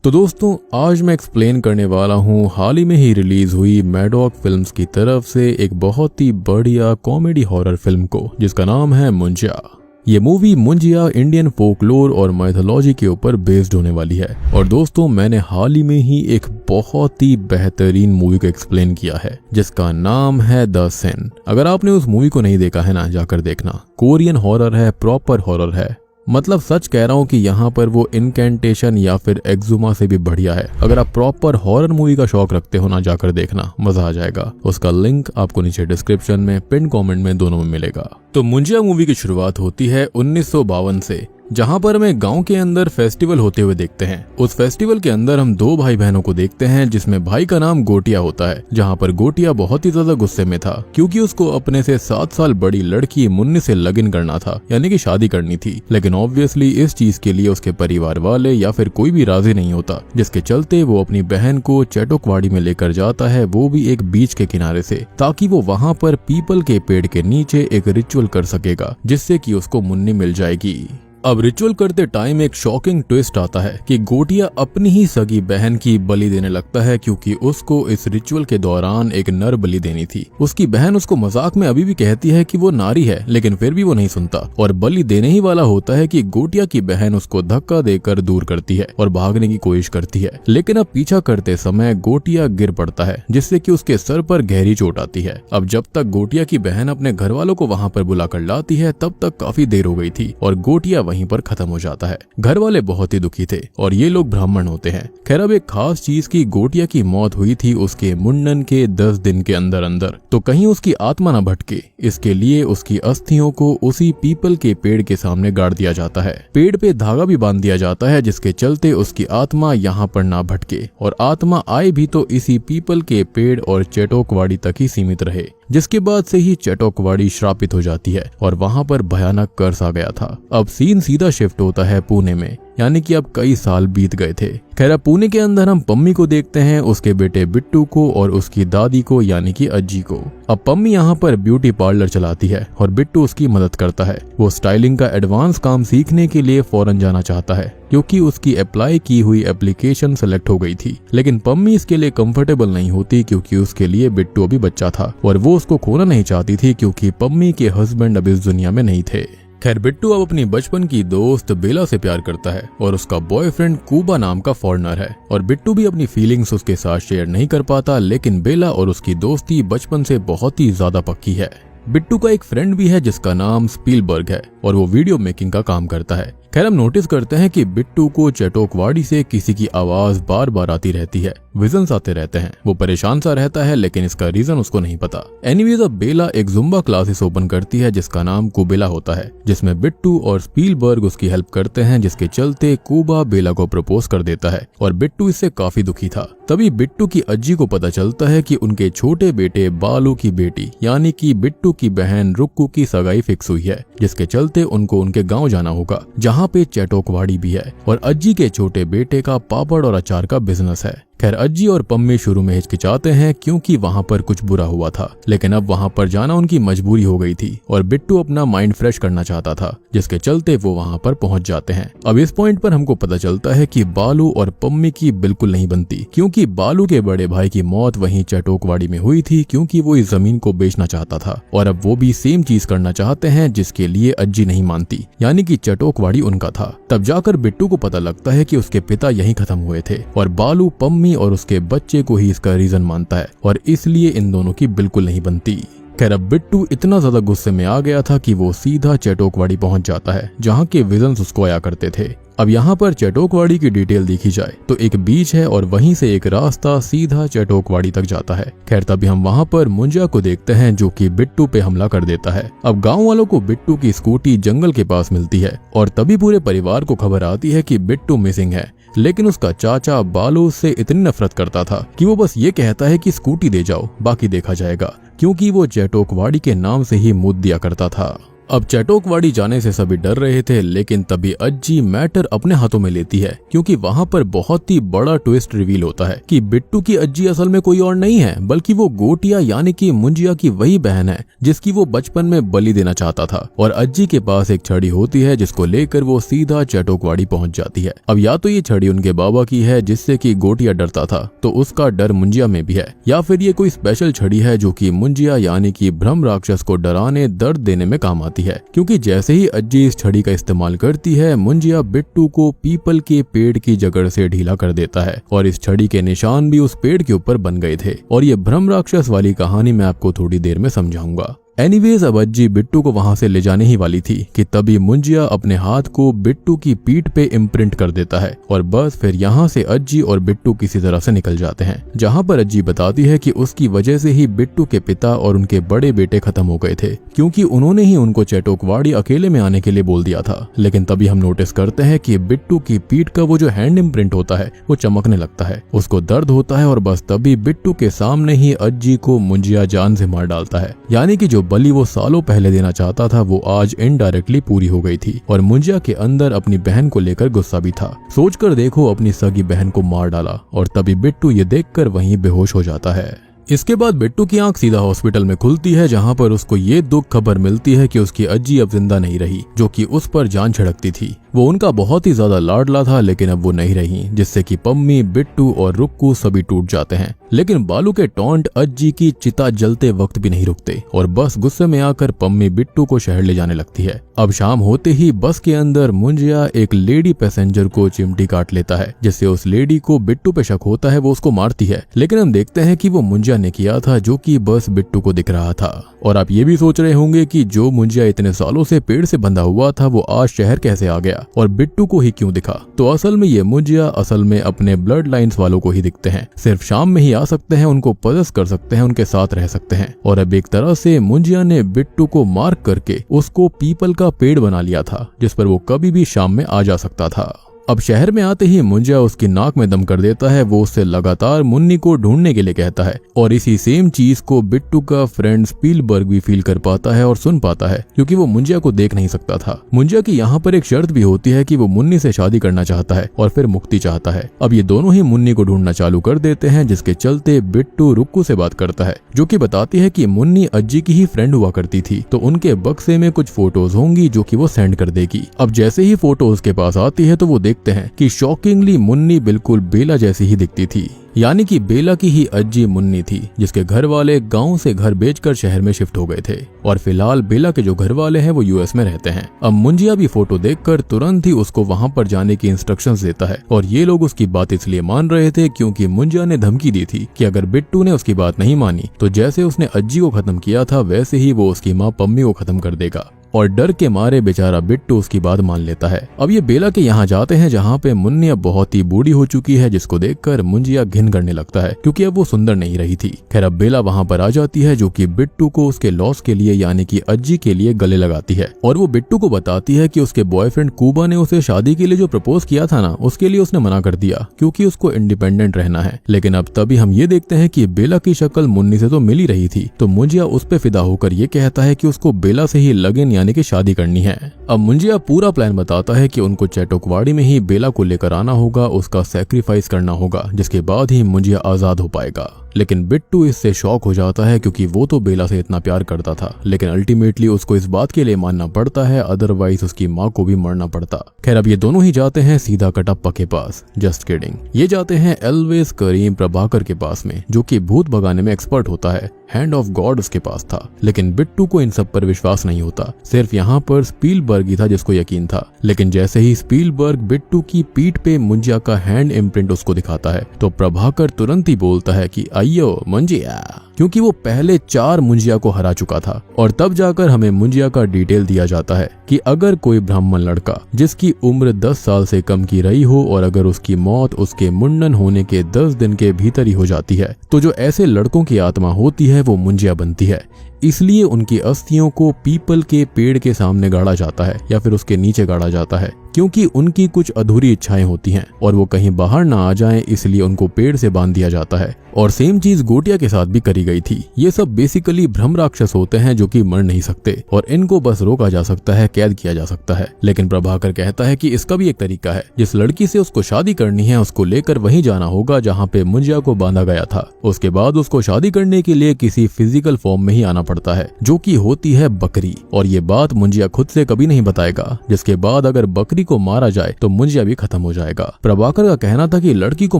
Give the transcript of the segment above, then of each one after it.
तो दोस्तों आज मैं एक्सप्लेन करने वाला हूँ हाल ही में ही रिलीज हुई मैडॉक फिल्म्स की तरफ से एक बहुत ही बढ़िया कॉमेडी हॉरर फिल्म को, जिसका नाम है मुंजिया। ये मूवी मुंजिया इंडियन फोकलोर और माइथोलॉजी के ऊपर बेस्ड होने वाली है। और दोस्तों मैंने हाल ही में ही एक बहुत ही बेहतरीन मूवी को एक्सप्लेन किया है जिसका नाम है द सिन। अगर आपने उस मूवी को नहीं देखा है ना, जाकर देखना। कोरियन हॉरर है, प्रॉपर हॉरर है। मतलब सच कह रहा हूँ कि यहाँ पर वो इनकेंटेशन या फिर एक्जुमा से भी बढ़िया है। अगर आप प्रॉपर हॉरर मूवी का शौक रखते हो ना, जाकर देखना, मजा आ जाएगा। उसका लिंक आपको नीचे डिस्क्रिप्शन में, पिन कमेंट में, दोनों में मिलेगा। तो मुंजिया मूवी की शुरुआत होती है 1952 से, जहां पर हमें गांव के अंदर फेस्टिवल होते हुए देखते हैं। उस फेस्टिवल के अंदर हम दो भाई बहनों को देखते हैं, जिसमें भाई का नाम गोटिया होता है। जहां पर गोटिया बहुत ही ज्यादा गुस्से में था क्योंकि उसको अपने से 7 साल बड़ी लड़की मुन्नी से लगन करना था, यानी कि शादी करनी थी। लेकिन ऑब्वियसली इस चीज के लिए उसके परिवार वाले या फिर कोई भी राजी नहीं होता, जिसके चलते वो अपनी बहन को चेटोकवाड़ी में लेकर जाता है, वो भी एक बीच के किनारे से, ताकि वो वहां पर पीपल के पेड़ के नीचे एक रिचुअल कर सकेगा, जिससे कि उसको मुन्नी मिल जाएगी। अब रिचुअल करते टाइम एक शॉकिंग ट्विस्ट आता है कि गोटिया अपनी ही सगी बहन की बलि देने लगता है, क्योंकि उसको इस रिचुअल के दौरान एक नर बलि देनी थी। उसकी बहन उसको मजाक में अभी भी कहती है कि वो नारी है, लेकिन फिर भी वो नहीं सुनता और बलि देने ही वाला होता है कि गोटिया की बहन उसको धक्का देकर दूर करती है और भागने की कोशिश करती है। लेकिन अब पीछा करते समय गोटिया गिर पड़ता है, जिससे कि उसके सर पर गहरी चोट आती है। अब जब तक गोटिया की बहन अपने घर वालों को वहां पर बुलाकर लाती है, तब तक काफी देर हो गई थी और गोटिया वहीं पर खत्म हो जाता है। घर वाले बहुत ही दुखी थे और ये लोग ब्राह्मण होते हैं। खैर अब एक खास चीज की गोटिया की मौत हुई थी उसके मुंडन के 10 दिन के अंदर अंदर, तो कहीं उसकी आत्मा न भटके, इसके लिए उसकी अस्थियों को उसी पीपल के पेड़ के सामने गाड़ दिया जाता है। पेड़ पे धागा भी बांध दिया जाता है, जिसके चलते उसकी आत्मा यहाँ पर ना भटके और आत्मा आए भी तो इसी पीपल के पेड़ और चेटोकवाड़ी तक ही सीमित रहे। जिसके बाद से ही चेटोकवाड़ी श्रापित हो जाती है और वहां पर भयानक कर्ज आ गया था। अब सीन सीधा शिफ्ट होता है पुणे में, यानी कि अब कई साल बीत गए थे। खैर अब पुणे के अंदर हम पम्मी को देखते हैं, उसके बेटे बिट्टू को और उसकी दादी को, यानी कि अज्जी को। अब पम्मी यहाँ पर ब्यूटी पार्लर चलाती है और बिट्टू उसकी मदद करता है। वो स्टाइलिंग का एडवांस काम सीखने के लिए फॉरेन जाना चाहता है, क्योंकि उसकी अप्लाई की हुई एप्लीकेशन सेलेक्ट हो गई थी। लेकिन पम्मी इसके लिए कंफर्टेबल नहीं होती, क्योंकि उसके लिए बिट्टू अभी बच्चा था और वो उसको खोना नहीं चाहती थी, क्योंकि पम्मी के हस्बैंड अब इस दुनिया में नहीं थे। खैर बिट्टू अब अपनी बचपन की दोस्त बेला से प्यार करता है और उसका बॉयफ्रेंड कूबा नाम का फॉरेनर है। और बिट्टू भी अपनी फीलिंग्स उसके साथ शेयर नहीं कर पाता, लेकिन बेला और उसकी दोस्ती बचपन से बहुत ही ज्यादा पक्की है। बिट्टू का एक फ्रेंड भी है जिसका नाम स्पीलबर्ग है और वो वीडियो मेकिंग का काम करता है। खैर हम नोटिस करते हैं कि बिट्टू को चेटोकवाड़ी से किसी की आवाज बार बार आती रहती है, विजन्स आते रहते हैं। वो परेशान सा रहता है, लेकिन इसका रीजन उसको नहीं पता। एनीवेज अब बेला एक जुम्बा क्लासेस ओपन करती है जिसका नाम कुबेला होता है, जिसमें बिट्टू और स्पीलबर्ग उसकी हेल्प करते हैं, जिसके चलते कूबा बेला को प्रपोज कर देता है और बिट्टू इससे काफी दुखी था। तभी बिट्टू की अज्जी को पता चलता है कि उनके छोटे बेटे बालू की बेटी, यानी कि बिट्टू की बहन रुक्कू की सगाई फिक्स हुई है, जिसके चलते उनको उनके गाँव जाना होगा, जहाँ पे चेटोकवाड़ी भी है और अज्जी के छोटे बेटे का पापड़ और अचार का बिजनेस है। खैर अज्जी और पम्मी शुरू में हिचकिचाते हैं क्योंकि वहां पर कुछ बुरा हुआ था, लेकिन अब वहां पर जाना उनकी मजबूरी हो गई थी और बिट्टू अपना माइंड फ्रेश करना चाहता था, जिसके चलते वो वहां पर पहुंच जाते हैं। अब इस पॉइंट पर हमको पता चलता है कि बालू और पम्मी की बिल्कुल नहीं बनती, क्योंकि बालू के बड़े भाई की मौत वहीं चेटोकवाड़ी में हुई थी, क्योंकि वो इस जमीन को बेचना चाहता था और अब वो भी सेम चीज करना चाहते हैं, जिसके लिए अज्जी नहीं मानती, यानी कि चेटोकवाड़ी उनका था। तब जाकर बिट्टू को पता लगता है कि उसके पिता यहीं खत्म हुए थे और बालू पम्मी और उसके बच्चे को ही इसका रीजन मानता है और इसलिए इन दोनों की बिल्कुल नहीं बनती। खैर अब बिट्टू इतना ज्यादा गुस्से में आ गया था कि वो सीधा चेटोकवाड़ी पहुंच जाता है, जहाँ के विजन्स उसको आया करते थे। अब यहाँ पर चेटोकवाड़ी की डिटेल देखी जाए तो एक बीच है और वहीं से एक रास्ता सीधा चेटोकवाड़ी तक जाता है। खैर तभी हम वहाँ पर मुंजिया को देखते हैं, जो कि बिट्टू पे हमला कर देता है। अब गांव वालों को बिट्टू की स्कूटी जंगल के पास मिलती है और तभी पूरे परिवार को खबर आती है कि बिट्टू मिसिंग है। लेकिन उसका चाचा बालू उससे इतनी नफरत करता था कि वो बस ये कहता है कि स्कूटी दे जाओ, बाकी देखा जाएगा, क्योंकि वो चेटोकवाड़ी के नाम से ही मुद्द दिया करता था। अब चैटोकवाड़ी जाने से सभी डर रहे थे, लेकिन तभी अज्जी मैटर अपने हाथों में लेती है, क्योंकि वहां पर बहुत ही बड़ा ट्विस्ट रिवील होता है कि बिट्टू की अज्जी असल में कोई और नहीं है, बल्कि वो गोटिया यानी कि मुंजिया की वही बहन है जिसकी वो बचपन में बलि देना चाहता था। और अज्जी के पास एक छड़ी होती है जिसको लेकर वो सीधा चैटोकवाड़ी पहुंच जाती है। अब या तो ये छड़ी उनके बाबा की है जिससे कि गोटिया डरता था, तो उसका डर मुंजिया में भी है, या फिर ये कोई स्पेशल छड़ी है जो कि मुंजिया यानी कि ब्रह्म राक्षस को डराने दर्द देने में काम आती है। क्योंकि जैसे ही अज्जी इस छड़ी का इस्तेमाल करती है, मुंजिया बिट्टू को पीपल के पेड़ की जकड़ से ढीला कर देता है और इस छड़ी के निशान भी उस पेड़ के ऊपर बन गए थे। और ये ब्रह्म राक्षस वाली कहानी मैं आपको थोड़ी देर में समझाऊंगा। एनीवेज, अब अज्जी बिट्टू को वहां से ले जाने ही वाली थी कि तभी मुंजिया अपने हाथ को बिट्टू की पीठ पे इम्प्रिंट कर देता है और बस फिर यहाँ से अज्जी और बिट्टू किसी तरह से निकल जाते हैं। जहाँ पर अज्जी बताती है कि उसकी वजह से ही बिट्टू के पिता और उनके बड़े बेटे खत्म हो गए थे, क्योंकि उन्होंने ही उनको चैटोकवाड़ी अकेले में आने के लिए बोल दिया था। लेकिन तभी हम नोटिस करते हैं कि बिट्टू की पीठ का वो जो हैंड इम्प्रिंट होता है वो चमकने लगता है, उसको दर्द होता है और बस तभी बिट्टू के सामने ही अज्जी को मुंजिया जान से मार डालता है। यानी कि जो बलि वो सालों पहले देना चाहता था वो आज इनडायरेक्टली पूरी हो गई थी। और मुंजिया के अंदर अपनी बहन को लेकर गुस्सा भी था। सोचकर देखो, अपनी सगी बहन को मार डाला। और तभी बिट्टू ये देखकर वहीं बेहोश हो जाता है। इसके बाद बिट्टू की आंख सीधा हॉस्पिटल में खुलती है, जहां पर उसको ये दुख खबर मिलती है कि उसकी अज्जी अब जिंदा नहीं रही, जो कि उस पर जान छिड़कती थी। वो उनका बहुत ही ज्यादा लाडला था, लेकिन अब वो नहीं रही, जिससे कि पम्मी, बिट्टू और रुक्कू सभी टूट जाते हैं। लेकिन बालू के टॉन्ट अज्जी की चिता जलते वक्त भी नहीं रुकते और बस गुस्से में आकर पम्मी बिट्टू को शहर ले जाने लगती है। अब शाम होते ही बस के अंदर मुंजिया एक लेडी पैसेंजर को चिमटी काट लेता है, जिससे उस लेडी को बिट्टू पे शक होता है, वो उसको मारती है। लेकिन हम देखते हैं कि वो मुंजिया ने किया था, जो कि बस बिट्टू को दिख रहा था। और आप ये भी सोच रहे होंगे कि जो मुंजिया इतने सालों से पेड़ से बंधा हुआ था वो आज शहर कैसे आ गया और बिट्टू को ही क्यों दिखा। तो असल में ये मुंजिया असल में अपने ब्लड लाइन्स वालों को ही दिखते हैं। सिर्फ शाम में ही आ सकते हैं, उनको पजस कर सकते हैं, उनके साथ रह सकते हैं। और अब एक तरह से मुंजिया ने बिट्टू को मार्क करके उसको पीपल का पेड़ बना लिया था, जिस पर वो कभी भी शाम में आ जा सकता था। अब शहर में आते ही मुंजिया उसकी नाक में दम कर देता है। वो उससे लगातार मुन्नी को ढूंढने के लिए कहता है और इसी सेम चीज को बिट्टू का फ्रेंड स्पीलबर्ग भी फील कर पाता है और सुन पाता है, क्योंकि वो मुंजिया को देख नहीं सकता था। मुंजिया की यहाँ पर एक शर्त भी होती है कि वो मुन्नी से शादी करना चाहता है और फिर मुक्ति चाहता है। अब ये दोनों ही मुन्नी को ढूंढना चालू कर देते हैं, जिसके चलते बिट्टू रुक्कू से बात करता है, जो कि बताती है कि मुन्नी अज्जी की ही फ्रेंड हुआ करती थी, तो उनके बक्से में कुछ फोटोज होंगी जो कि वो सेंड कर देगी। अब जैसे ही फोटो उसके पास आती है तो वो देखते हैं कि शॉकिंगली मुन्नी बिल्कुल बेला जैसी ही दिखती थी। यानी कि बेला की ही अज्जी मुन्नी थी, जिसके घर वाले गांव से घर बेचकर शहर में शिफ्ट हो गए थे और फिलहाल बेला के जो घर वाले हैं वो यूएस में रहते हैं। अब मुंजिया भी फोटो देखकर तुरंत ही उसको वहां पर जाने की इंस्ट्रक्शंस देता है और ये लोग उसकी बात इसलिए मान रहे थे क्योंकि मुंजिया ने धमकी दी थी कि अगर बिट्टू ने उसकी बात नहीं मानी तो जैसे उसने अज्जी को खत्म किया था वैसे ही वो उसकी माँ पम्मी को खत्म कर देगा। और डर के मारे बेचारा बिट्टू उसकी बात मान लेता है। अब ये बेला के यहाँ जाते हैं, जहाँ पे मुन्नी अब बहुत ही बूढ़ी हो चुकी है, जिसको देखकर मुंजिया घिन करने लगता है, क्योंकि अब वो सुंदर नहीं रही थी। खैर, अब बेला वहाँ पर आ जाती है, जो कि बिट्टू को उसके लॉस के लिए यानी कि अज्जी के लिए गले लगाती है और वो बिट्टू को बताती है कि उसके बॉयफ्रेंड कूबा ने उसे शादी के लिए जो प्रपोज किया था ना, उसके लिए उसने मना कर दिया क्योंकि उसको इंडिपेंडेंट रहना है। लेकिन अब तभी हम ये देखते हैं कि बेला की शक्ल मुन्नी से तो मिल ही रही थी, तो मुंजिया उस पे फिदा होकर ये कहता है कि उसको बेला से ही लगन यानी कि शादी करनी है। अब मुंजिया पूरा प्लान बताता है कि उनको चैटोकवाड़ी में ही बेला को लेकर आना होगा, उसका सैक्रिफाइस करना होगा, जिसके बाद ही मुंजिया आजाद हो पाएगा। लेकिन बिट्टू इससे शॉक हो जाता है, क्योंकि वो तो बेला से इतना प्यार करता था, लेकिन अल्टीमेटली उसको इस बात के लिए मानना पड़ता है, अदरवाइज उसकी माँ को भी मरना पड़ता। खैर, अब ये दोनों ही जाते हैं सीधा कटप्पा के पास। जस्ट किडिंग, ये जाते हैं एल्वेज करीम प्रभाकर के पास में, जो कि भूत भगाने में एक्सपर्ट होता है। हैंड ऑफ गॉड उसके पास था, लेकिन बिट्टू को इन सब पर विश्वास नहीं होता। सिर्फ यहाँ पर स्पीलबर्ग ही था जिसको यकीन था। लेकिन जैसे ही स्पीलबर्ग बिट्टू की पीठ पे मुंजिया का हैंड इम्प्रिंट उसको दिखाता है, तो प्रभाकर तुरंत ही बोलता है कि अयो मुंजिया, क्योंकि वो पहले 4 मुंजिया को हरा चुका था। और तब जाकर हमें मुंजिया का डिटेल दिया जाता है कि अगर कोई ब्राह्मण लड़का जिसकी उम्र 10 साल से कम की रही हो और अगर उसकी मौत उसके मुंडन होने के 10 दिन के भीतर ही हो जाती है, तो जो ऐसे लड़कों की आत्मा होती है वो मुंजिया बनती है। इसलिए उनकी अस्थियों को पीपल के पेड़ के सामने गाड़ा जाता है या फिर उसके नीचे गाड़ा जाता है, क्योंकि उनकी कुछ अधूरी इच्छाएं होती हैं और वो कहीं बाहर ना आ जाएं, इसलिए उनको पेड़ से बांध दिया जाता है। और सेम चीज गोटिया के साथ भी करी गई थी। ये सब बेसिकली भ्रम राक्षस होते हैं जो कि मर नहीं सकते और इनको बस रोका जा सकता है, कैद किया जा सकता है। लेकिन प्रभाकर कहता है कि इसका भी एक तरीका है। जिस लड़की से उसको शादी करनी है उसको लेकर वहीं जाना होगा जहाँ पे मुंजिया को बांधा गया था। उसके बाद उसको शादी करने के लिए किसी फिजिकल फॉर्म में ही आना पड़ता है, जो कि होती है बकरी। और ये बात मुंजिया खुद से कभी नहीं बताएगा, जिसके बाद अगर बकरी को मारा जाए तो मुंजिया भी खत्म हो जाएगा। प्रभाकर का कहना था कि लड़की को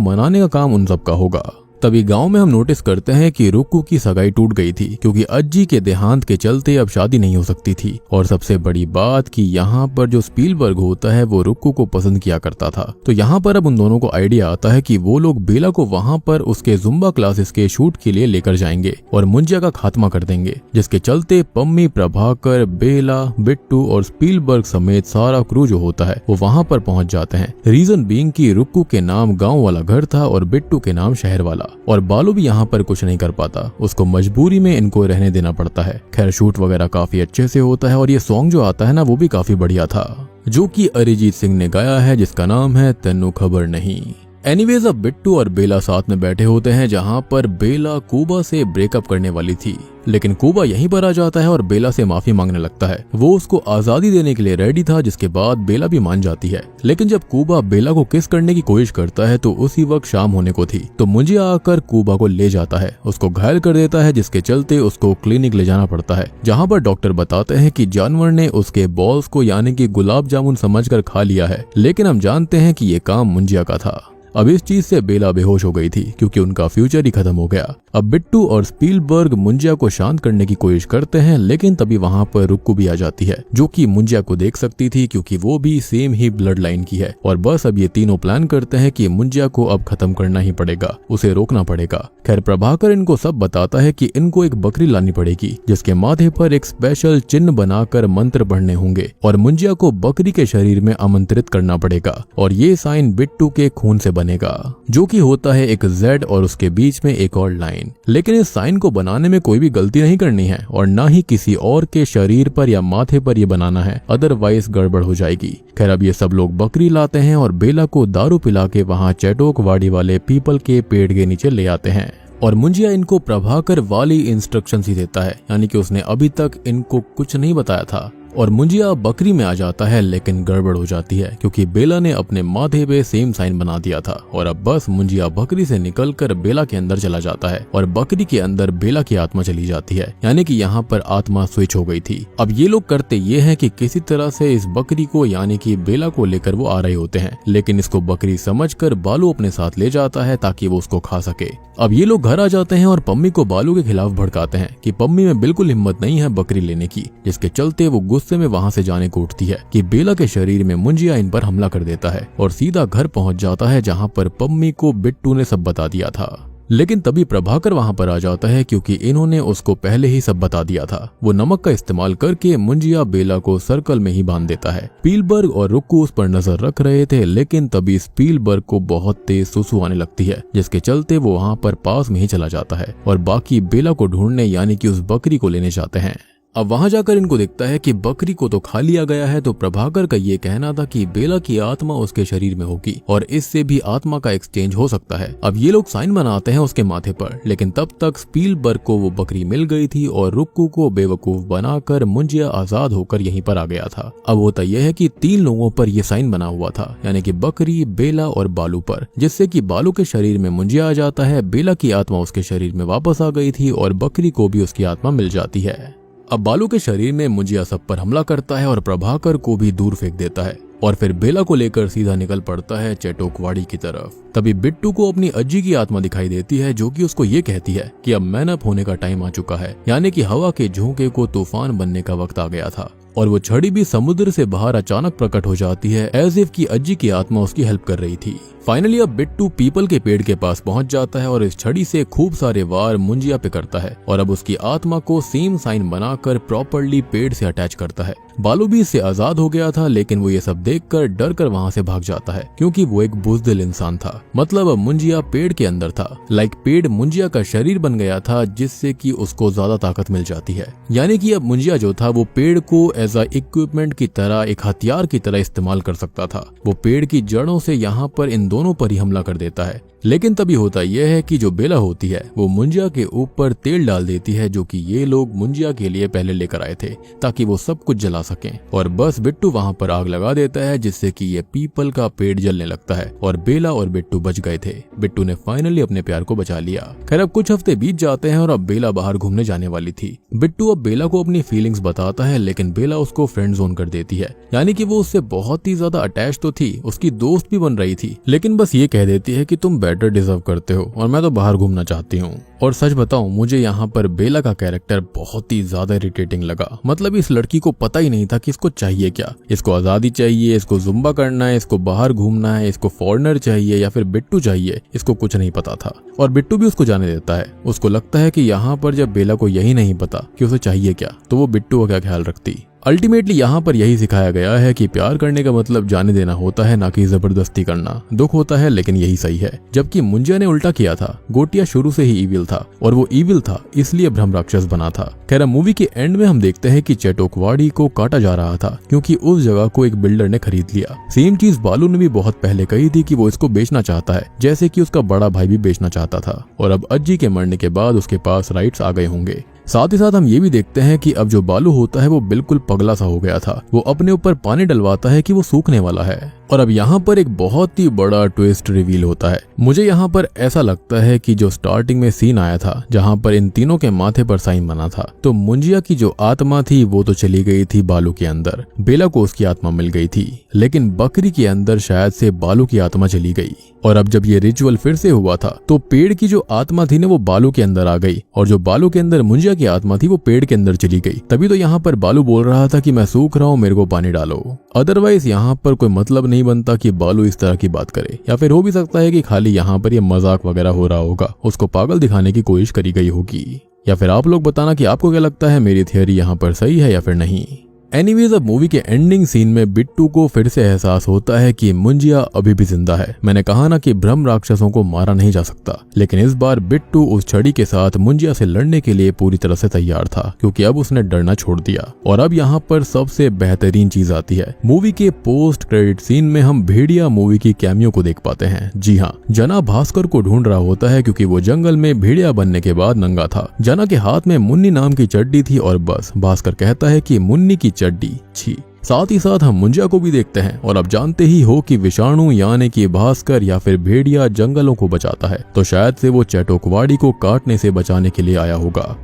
मनाने का काम उन सबका होगा। तभी गांव में हम नोटिस करते हैं कि रुक्कू की सगाई टूट गई थी, क्योंकि अज्जी के देहांत के चलते अब शादी नहीं हो सकती थी। और सबसे बड़ी बात कि यहाँ पर जो स्पीलबर्ग होता है वो रुक्कू को पसंद किया करता था। तो यहाँ पर अब उन दोनों को आइडिया आता है कि वो लोग बेला को वहाँ पर उसके जुम्बा क्लासेस के शूट के लिए लेकर जाएंगे और मुंजिया का खात्मा कर देंगे, जिसके चलते पम्मी, प्रभाकर, बेला, बिट्टू और स्पीलबर्ग समेत सारा क्रू जो होता है वो वहाँ पर पहुँच जाते हैं। रीजन बीइंग कि रुक्कू के नाम गाँव वाला घर था और बिट्टू के नाम शहर वाला। और बालू भी यहाँ पर कुछ नहीं कर पाता, उसको मजबूरी में इनको रहने देना पड़ता है। खैर शूट वगैरह काफी अच्छे से होता है और ये सॉन्ग जो आता है ना वो भी काफी बढ़िया था, जो कि अरिजीत सिंह ने गाया है, जिसका नाम है तेनू खबर नहीं। एनीवेज अब बिट्टू और बेला साथ में बैठे होते हैं जहाँ पर बेला कूबा से ब्रेकअप करने वाली थी, लेकिन कूबा यहीं पर आ जाता है और बेला से माफी मांगने लगता है। वो उसको आजादी देने के लिए रेडी था, जिसके बाद बेला भी मान जाती है। लेकिन जब कूबा बेला को किस करने की कोशिश करता है तो उसी वक्त शाम होने को थी। तो मुंजिया आकर कूबा को ले जाता है, उसको घायल कर देता है, जिसके चलते उसको क्लिनिक ले जाना पड़ता है, जहाँ पर डॉक्टर बताते हैं कि जानवर ने उसके बॉल्स को यानी कि गुलाब जामुन समझकर खा लिया है। लेकिन हम जानते हैं कि ये काम मुंजिया का था। अब इस चीज से बेला बेहोश हो गई थी, क्योंकि उनका फ्यूचर ही खत्म हो गया। अब बिट्टू और स्पीलबर्ग मुंजिया को शांत करने की कोशिश करते हैं, लेकिन तभी वहाँ पर रुक्कू भी आ जाती है, जो कि मुंजिया को देख सकती थी, क्योंकि वो भी सेम ही ब्लड लाइन की है। और बस अब ये तीनों प्लान करते हैं कि मुंजिया को अब खत्म करना ही पड़ेगा, उसे रोकना पड़ेगा। खैर प्रभाकर इनको सब बताता है कि इनको एक बकरी लानी पड़ेगी, जिसके माथे पर एक स्पेशल चिन्ह बनाकर मंत्र पढ़ने होंगे और मुंजिया को बकरी के शरीर में आमंत्रित करना पड़ेगा। और ये साइन बिट्टू के खून से बनेगा, जो कि होता है एक Z और उसके बीच में एक और लाइन। लेकिन इस साइन को बनाने में कोई भी गलती नहीं करनी है और ना ही किसी और के शरीर पर या माथे पर ये बनाना है, अदरवाइज गड़बड़ हो जाएगी। खैर अब ये सब लोग बकरी लाते हैं और बेला को दारू पिला के वहाँ चैटोकवाड़ी वाले पीपल के पेड़ के नीचे ले आते हैं। और मुंजिया इनको प्रभाकर वाली इंस्ट्रक्शन ही देता है, यानी कि उसने अभी तक इनको कुछ नहीं बताया था। और मुंजिया बकरी में आ जाता है, लेकिन गड़बड़ हो जाती है, क्योंकि बेला ने अपने माथे पे सेम साइन बना दिया था। और अब बस मुंजिया बकरी से निकलकर बेला के अंदर चला जाता है और बकरी के अंदर बेला की आत्मा चली जाती है, यानी कि यहाँ पर आत्मा स्विच हो गई थी। अब ये लोग करते ये हैं कि किसी तरह से इस बकरी को यानी कि बेला को लेकर वो आ रहे होते हैं, लेकिन इसको बकरी समझकर बालू अपने साथ ले जाता है ताकि वो उसको खा सके। अब ये लोग घर आ जाते हैं और पम्मी को बालू के खिलाफ भड़काते हैं कि पम्मी में बिल्कुल हिम्मत नहीं है बकरी लेने की, जिसके चलते वो गुस्से में वहाँ से जाने को उठती है कि बेला के शरीर में मुंजिया इन पर हमला कर देता है और सीधा घर पहुँच जाता है, जहाँ पर पम्मी को बिट्टू ने सब बता दिया था। लेकिन तभी प्रभाकर वहाँ पर आ जाता है, क्योंकि इन्होंने उसको पहले ही सब बता दिया था। वो नमक का इस्तेमाल करके मुंजिया बेला को सर्कल में ही बांध देता है। स्पीलबर्ग और रुक्कू उस पर नजर रख रहे थे, लेकिन तभी स्पीलबर्ग को बहुत तेज सुसु आने लगती है, जिसके चलते वो वहाँ पर पास में ही चला जाता है और बाकी बेला को ढूंढने यानी कि उस बकरी को लेने जाते हैं। अब वहां जाकर इनको दिखता है कि बकरी को तो खा लिया गया है। तो प्रभाकर का ये कहना था कि बेला की आत्मा उसके शरीर में होगी और इससे भी आत्मा का एक्सचेंज हो सकता है। अब ये लोग साइन बनाते हैं उसके माथे पर, लेकिन तब तक स्पीलबर्ग को वो बकरी मिल गई थी और रुक्कू को बेवकूफ बनाकर मुंजिया आजाद होकर यहीं पर आ गया था। अब होता यह है कि 3 लोगों पर यह साइन बना हुआ था, यानी कि बकरी, बेला और बालू पर, जिससे कि बालू के शरीर में मुंजिया आ जाता है, बेला की आत्मा उसके शरीर में वापस आ गई थी और बकरी को भी उसकी आत्मा मिल जाती है। अब बालू के शरीर में मुंजिया सब पर हमला करता है और प्रभाकर को भी दूर फेंक देता है और फिर बेला को लेकर सीधा निकल पड़ता है चैटोकवाड़ी की तरफ। तभी बिट्टू को अपनी अज्जी की आत्मा दिखाई देती है, जो कि उसको ये कहती है कि अब मैनअप होने का टाइम आ चुका है, यानी कि हवा के झोंके को तूफान बनने का वक्त आ गया था। और वो छड़ी भी समुद्र से बाहर अचानक प्रकट हो जाती है, एज इफ की अज्जी की आत्मा उसकी हेल्प कर रही थी। फाइनली अब बिट्टू पीपल के पेड़ के पास पहुंच जाता है और इस छड़ी से खूब सारे वार मुंजिया पे करता है और अब उसकी आत्मा को सेम साइन बनाकर प्रॉपर्ली पेड़ से अटैच करता है, बालू भी इससे आजाद हो गया था, लेकिन वो ये सब देखकर डर कर वहाँ से भाग जाता है क्योंकि वो एक बुज़दिल इंसान था। मतलब अब मुंजिया पेड़ के अंदर था, पेड़ मुंजिया का शरीर बन गया था जिससे कि उसको ज्यादा ताकत मिल जाती है। यानी कि अब मुंजिया जो था वो पेड़ को एज अ इक्विपमेंट की तरह, एक हथियार की तरह इस्तेमाल कर सकता था। वो पेड़ की जड़ों से यहाँ पर इन दोनों पर ही हमला कर देता है। लेकिन तभी होता यह है कि जो बेला होती है वो मुंजिया के ऊपर तेल डाल देती है, जो कि ये लोग मुंजिया के लिए पहले लेकर आए थे ताकि वो सब कुछ जला सकें। और बस बिट्टू वहां पर आग लगा देता है जिससे कि ये पीपल का पेड़ जलने लगता है और बेला और बिट्टू बच गए थे। बिट्टू ने फाइनली अपने प्यार को बचा लिया। खैर अब कुछ हफ्ते बीत जाते हैं और अब बेला बाहर घूमने जाने वाली थी। बिट्टू अब बेला को अपनी फीलिंग्स बताता है, लेकिन बेला उसको फ्रेंड जोन कर देती है। यानी कि वो उससे बहुत ही ज्यादा अटैच तो थी, उसकी दोस्त भी बन रही थी, लेकिन बस ये कह देती है कि तुम बेटर डिजर्व करते हो और मैं तो बाहर घूमना चाहती हूँ। और सच बताऊं, मुझे यहाँ पर बेला का कैरेक्टर बहुत ही ज्यादा इरिटेटिंग लगा। मतलब इस लड़की को पता ही नहीं था कि इसको चाहिए क्या। इसको आजादी चाहिए, इसको जुम्बा करना है, इसको बाहर घूमना है, इसको फॉरेनर चाहिए या फिर बिट्टू चाहिए, इसको कुछ नहीं पता था। और बिट्टू भी उसको जाने देता है। उसको लगता है कि यहाँ पर जब बेला को यही नहीं पता कि उसे चाहिए क्या, तो वो बिट्टू का क्या ख्याल रखती। अल्टीमेटली यहाँ पर यही सिखाया गया है कि प्यार करने का मतलब जाने देना होता है, ना कि जबरदस्ती करना। दुख होता है लेकिन यही सही है। जबकि मुंजिया ने उल्टा किया था। गोटिया शुरू से ही ईविल था और वो ईविल था इसलिए ब्रह्म राक्षस बना था। खैर मूवी के एंड में हम देखते हैं कि चेटोकवाड़ी को काटा जा रहा था क्योंकि उस जगह को एक बिल्डर ने खरीद लिया। सेम चीज बालू ने भी बहुत पहले कही थी कि वो इसको बेचना चाहता है, जैसे कि उसका बड़ा भाई भी बेचना चाहता था। और अब अज्जी के मरने के बाद उसके पास राइट्स आ गए होंगे। साथ ही साथ हम ये भी देखते हैं कि अब जो बालू होता है वो बिल्कुल पगला सा हो गया था। वो अपने ऊपर पानी डलवाता है कि वो सूखने वाला है। और अब यहाँ पर एक बहुत ही बड़ा ट्विस्ट रिवील होता है। मुझे यहाँ पर ऐसा लगता है कि जो स्टार्टिंग में सीन आया था जहाँ पर इन तीनों के माथे पर साइन बना था, तो मुंजिया की जो आत्मा थी वो तो चली गई थी बालू के अंदर, बेला को उसकी आत्मा मिल गई थी, लेकिन बकरी के अंदर शायद से बालू की आत्मा चली गई। और अब जब ये रिचुअल फिर से हुआ था तो पेड़ की जो आत्मा थी ना वो बालू के अंदर आ गई, और जो बालू के अंदर मुंजिया की आत्मा थी वो पेड़ के अंदर चली गई। तभी तो यहाँ पर बालू बोल रहा था कि मैं सूख रहा हूँ, मेरे को पानी डालो। अदरवाइज यहाँ पर कोई मतलब नहीं बनता कि बालू इस तरह की बात करे, या फिर हो भी सकता है कि खाली यहाँ पर ये मजाक वगैरह हो रहा होगा, उसको पागल दिखाने की कोशिश करी गई होगी। या फिर आप लोग बताना कि आपको क्या लगता है, मेरी थियरी यहाँ पर सही है या फिर नहीं। एनीवेज अब मूवी के एंडिंग सीन में बिट्टू को फिर से एहसास होता है कि मुंजिया अभी भी जिंदा है। मैंने कहा ना कि ब्रह्म राक्षसों को मारा नहीं जा सकता, लेकिन इस बार बिट्टू उस छड़ी के साथ मुंजिया से लड़ने के लिए पूरी तरह से तैयार था, क्योंकि अब उसने डरना छोड़ दिया। और अब यहाँ पर सबसे बेहतरीन चीज आती है। मूवी के पोस्ट क्रेडिट सीन में हम भेड़िया मूवी की कैमियो को देख पाते हैं। जी हाँ, जना भास्कर को ढूंढ रहा होता है क्योंकि वो जंगल में भेड़िया बनने के बाद नंगा था। जना के हाथ में मुन्नी नाम की चड्डी थी और बस भास्कर कहता है कि मुन्नी की चड्डी छी। साथ ही साथ हम मुंजिया को भी देखते हैं और अब जानते ही हो कि विषाणु यानी कि भास्कर या फिर भेड़िया जंगलों को बचाता है, तो शायद से वो चेटोकवाड़ी को काटने से बचाने के लिए आया होगा।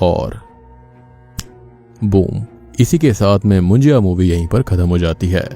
और बूम, इसी के साथ में मुंजिया मूवी यहीं पर खत्म हो जाती है।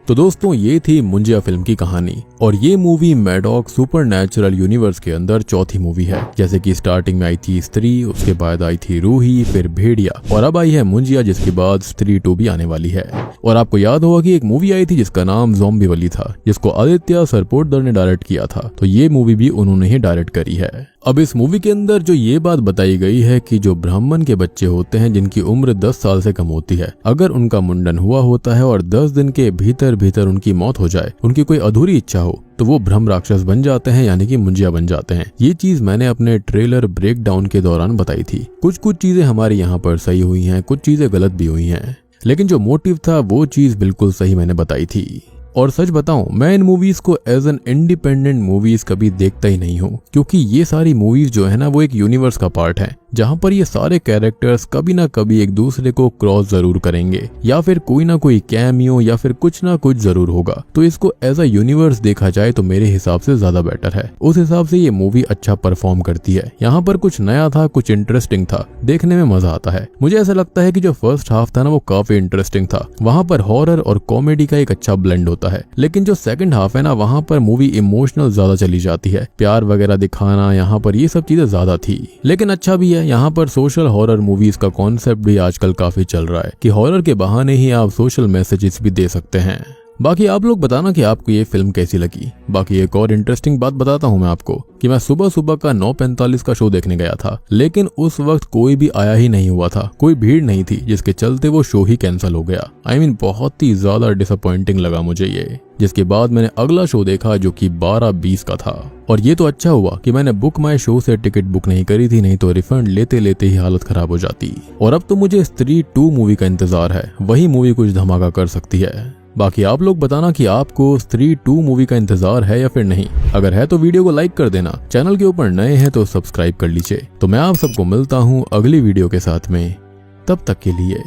तो दोस्तों ये थी मुंजिया फिल्म की कहानी, और ये मूवी मैडॉक सुपरनैचुरल यूनिवर्स के अंदर चौथी मूवी है। जैसे कि स्टार्टिंग में आई थी स्त्री, उसके बाद आई थी रूही, फिर भेड़िया, और अब आई है मुंजिया, जिसके बाद स्त्री 2 भी आने वाली है। और आपको याद होगा कि एक मूवी आई थी जिसका नाम ज़ॉम्बी वाली था, जिसको आदित्य सरपोटदार ने डायरेक्ट किया था, तो ये मूवी भी उन्होंने ही डायरेक्ट करी है। अब इस मूवी के अंदर जो ये बात बताई गई है कि जो ब्राह्मण के बच्चे होते हैं जिनकी उम्र 10 साल से कम होती है, अगर उनका मुंडन हुआ होता है और 10 दिन के भीतर उनकी मौत हो जाए, उनकी कोई अधूरी इच्छा हो, तो वो ब्रह्म राक्षस बन जाते हैं, यानी कि मुंजिया बन जाते हैं। ये चीज मैंने अपने ट्रेलर ब्रेक डाउन के दौरान बताई थी। कुछ चीजें हमारी यहाँ पर सही हुई हैं, कुछ चीजें गलत भी हुई हैं, लेकिन जो मोटिव था वो चीज बिल्कुल सही मैंने बताई थी। और सच बताऊं, मैं इन मूवीज को एज एन इंडिपेंडेंट मूवीज कभी देखता ही नहीं हूँ, क्योंकि ये सारी मूवीज जो है ना वो एक यूनिवर्स का पार्ट है, जहाँ पर ये सारे कैरेक्टर्स कभी ना कभी एक दूसरे को क्रॉस जरूर करेंगे, या फिर कोई ना कोई कैमियो या फिर कुछ ना कुछ जरूर होगा। तो इसको एज अ यूनिवर्स देखा जाए तो मेरे हिसाब से ज्यादा बेटर है। उस हिसाब से ये मूवी अच्छा परफॉर्म करती है। यहाँ पर कुछ नया था, कुछ इंटरेस्टिंग था, देखने में मजा आता है। मुझे ऐसा लगता है कि जो फर्स्ट हाफ था ना वो काफी इंटरेस्टिंग था, वहाँ पर हॉरर और कॉमेडी का एक अच्छा ब्लेंड होता है। लेकिन जो सेकंड हाफ है ना, वहाँ पर मूवी इमोशनल ज्यादा चली जाती है, प्यार वगैरह दिखाना, यहाँ पर ये सब चीजें ज्यादा थी। लेकिन अच्छा भी है, यहाँ पर सोशल हॉरर मूवीज का कॉन्सेप्ट भी आजकल काफी चल रहा है कि हॉरर के बहाने ही आप सोशल मैसेजेस भी दे सकते हैं। बाकी आप लोग बताना कि आपको ये फिल्म कैसी लगी। बाकी एक और इंटरेस्टिंग बात बताता हूँ मैं आपको कि मैं सुबह सुबह का 9:45 का शो देखने गया था, लेकिन उस वक्त कोई भी आया ही नहीं हुआ था, कोई भीड़ नहीं थी, जिसके चलते वो शो ही कैंसिल हो गया। I mean, बहुत ही ज्यादा डिसअपॉइंटिंग लगा मुझे ये। जिसके बाद मैंने अगला शो देखा जो कि 12:20 का था। और ये तो अच्छा हुआ कि मैंने बुक माई शो से टिकट बुक नहीं करी थी, नहीं तो रिफंड लेते लेते ही हालत खराब हो जाती। और अब तो मुझे स्त्री 2 मूवी का इंतजार है, वही मूवी कुछ धमाका कर सकती है। बाकी आप लोग बताना कि आपको स्त्री 2 मूवी का इंतजार है या फिर नहीं। अगर है तो वीडियो को लाइक कर देना, चैनल के ऊपर नए हैं तो सब्सक्राइब कर लीजिए। तो मैं आप सबको मिलता हूँ अगली वीडियो के साथ में, तब तक के लिए